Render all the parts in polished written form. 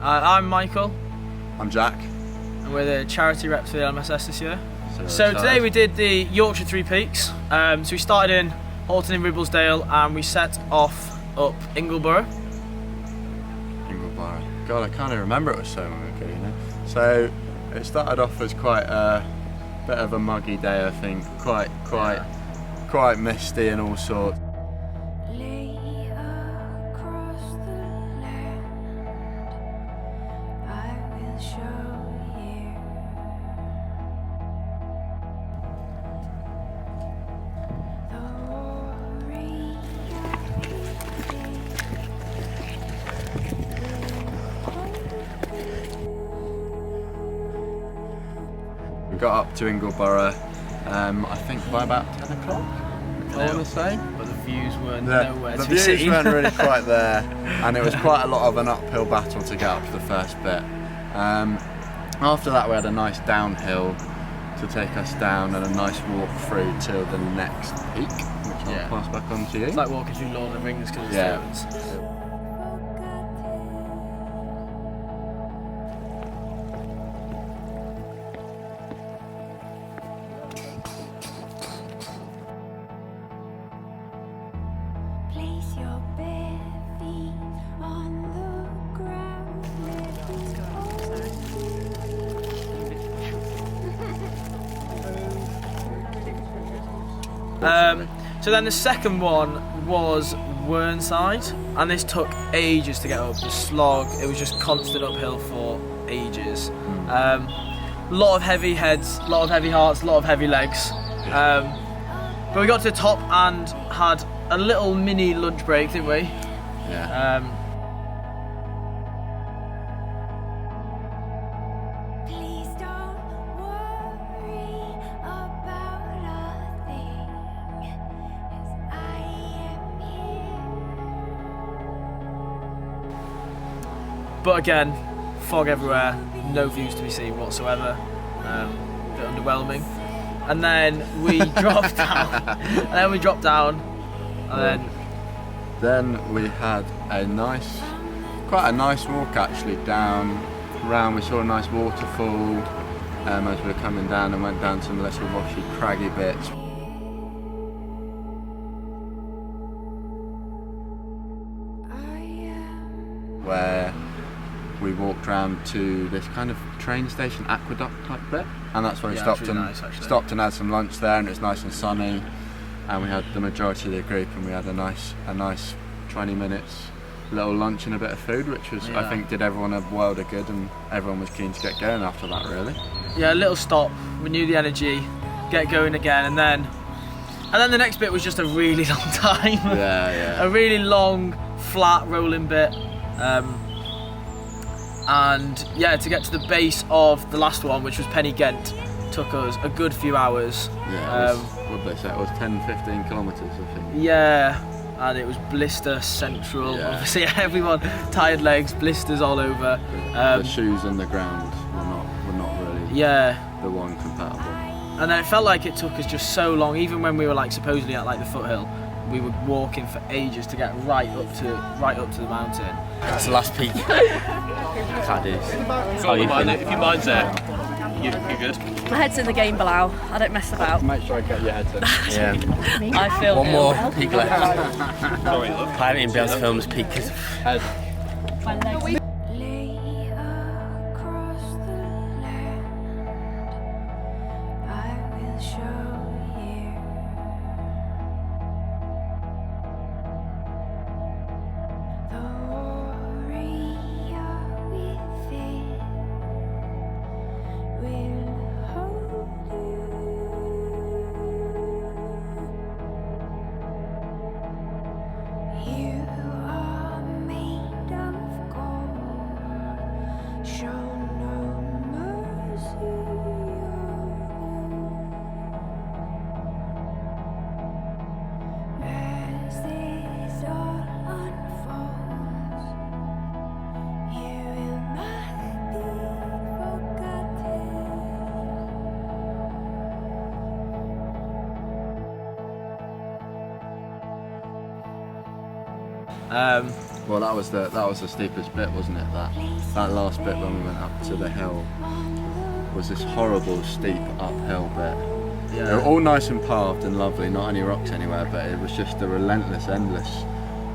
I'm Michael. I'm Jack. And we're the charity reps for the LMSS this year. So today we did the Yorkshire Three Peaks. So we started in Halton in Ribblesdale and we set off up Ingleborough. God, I can't even remember, it was so long ago, you know. So it started off as quite a bit of a muggy day, I think. Quite misty and all sorts. We got up to Ingleborough, I think by about 10 o'clock, I want to say. But the views weren't nowhere to be seen. The views weren't really quite there, and it was quite a lot of an uphill battle to get up to the first bit. After that we had a nice downhill to take us down and a nice walk through to the next peak, which I'll pass back on to you. It's like walking through Lord of the Rings because of stones. So then the second one was Wearside, and this took ages to get up. The slog, it was just constant uphill for ages. A lot of heavy heads, a lot of heavy hearts, a lot of heavy legs. But we got to the top and had a little mini lunch break, didn't we? Yeah. But again, fog everywhere, no views to be seen whatsoever. A bit underwhelming. And then we dropped down. Then we had quite a nice walk actually down around. We saw a nice waterfall as we were coming down, and went down some little rocky, craggy bits. Where we walked round to this kind of train station aqueduct type bit, and that's where we stopped and had some lunch there, and it was nice and sunny, and we had the majority of the group, and we had a nice 20 minutes little lunch and a bit of food, which was I think did everyone a world of good, and everyone was keen to get going after that really. Yeah, a little stop, renew the energy, get going again, and then the next bit was just a really long time. Yeah. A really long, flat, rolling bit. And yeah, to get to the base of the last one, which was Penny Gent, took us a good few hours. Yeah, what did they say? It was 10-15 kilometres, I think. Yeah, and it was blister central. Yeah. Obviously, everyone tired legs, blisters all over. The shoes on the ground were not really the one compatible. And then it felt like it took us just so long, even when we were like supposedly at like the foothill. We were walking for ages to get right up to the mountain. That's the last peak. Can't do this. If your mind's there, you're good. My head's in the game, Bilal. I don't mess about. Make sure I get your head in. Yeah. I feel One ill. more peak left. Sorry, look. I haven't even been able to film this peak because Well, that was the steepest bit, wasn't it? That last bit when we went up to the hill was this horrible steep uphill bit. Yeah. They were all nice and paved and lovely, not any rocks anywhere, but it was just a relentless, endless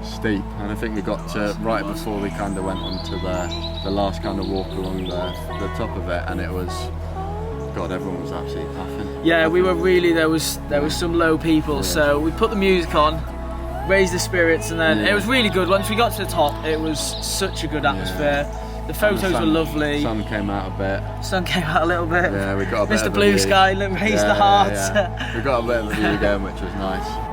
steep. And I think we got to right before we kind of went onto the last kind of walk along the top of it, and it was, God, everyone was absolutely puffing. Yeah, we were really, there was some low people, so we put the music on, raised the spirits, and then it was really good. Once we got to the top, it was such a good atmosphere. The photos were lovely. Sun came out a bit. Sun came out a little bit. Yeah, we got a bit Mr. of a Blue view. Sky raised the heart. We got a bit of a view going, which was nice.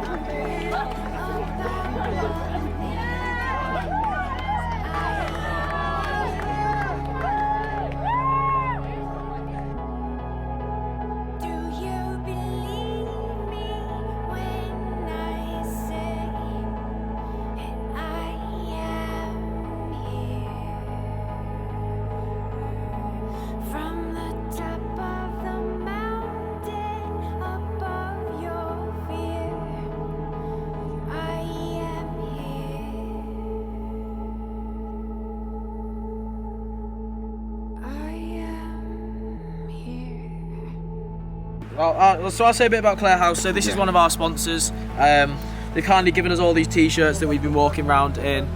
So I'll say a bit about Clare House. So this is one of our sponsors. They've kindly given us all these t-shirts that we've been walking around in.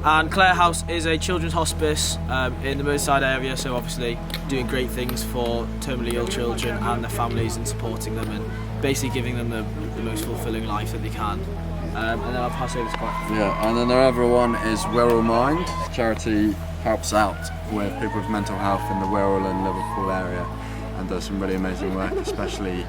And Clare House is a children's hospice in the Wearside area, so obviously doing great things for terminally ill children and their families and supporting them and basically giving them the most fulfilling life that they can. And then I'll pass over to Scott. Yeah, and then the other one is Wirral Mind. Charity helps out with people with mental health in the Wirral and Liverpool area and does some really amazing work, especially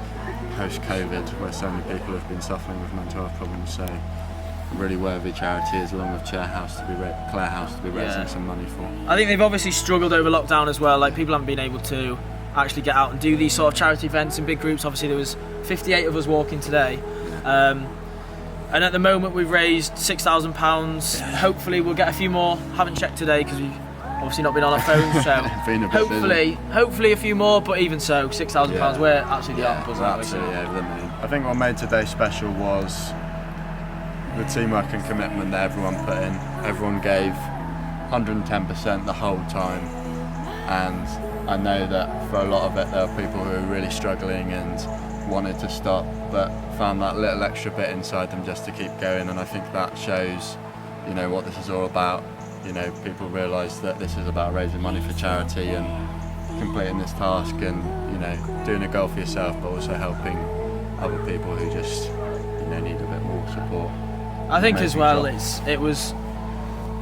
post-COVID, where so many people have been suffering with mental health problems. So a really worthy charity is along with Clare House to be raising some money for. I think they've obviously struggled over lockdown as well. Like, people haven't been able to actually get out and do these sort of charity events in big groups. Obviously there was 58 of us walking today. And at the moment we've raised £6,000. Hopefully we'll get a few more. Haven't checked today because we've obviously not been on our phones, so hopefully a few more, but even so, £6,000, we're absolutely up. Absolutely over the moon. I think what made today special was the teamwork and commitment that everyone put in. Everyone gave 110% the whole time, and I know that for a lot of it there were people who were really struggling and wanted to stop, but found that little extra bit inside them just to keep going, and I think that shows, you know, what this is all about. You know, people realise that this is about raising money for charity and completing this task and, you know, doing a goal for yourself, but also helping other people who just, you know, need a bit more support. I think as well, it was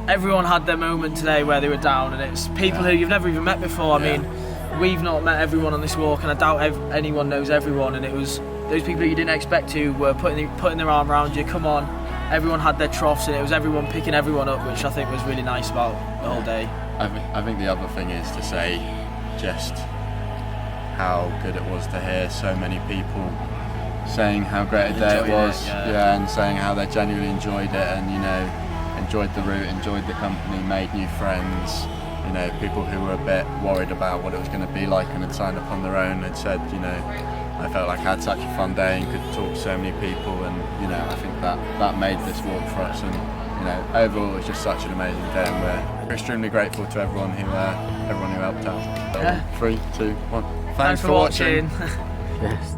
everyone had their moment today where they were down, and it's people who you've never even met before. I mean, we've not met everyone on this walk, and I doubt anyone knows everyone, and it was those people you didn't expect to were putting their arm around you. Come on. Everyone had their troughs, and it was everyone picking everyone up, which I think was really nice about the whole day. I think the other thing is to say just how good it was to hear so many people saying how great a day it was, and saying how they genuinely enjoyed it, and, you know, enjoyed the route, enjoyed the company, made new friends. You know, people who were a bit worried about what it was going to be like and had signed up on their own had said, you know, I felt like I had such a fun day and could talk to so many people, and, you know, I think that made this walk for us, and, you know, overall it was just such an amazing day, and we're extremely grateful to everyone who helped out. 3, 2, 1. Thanks for watching. Yes.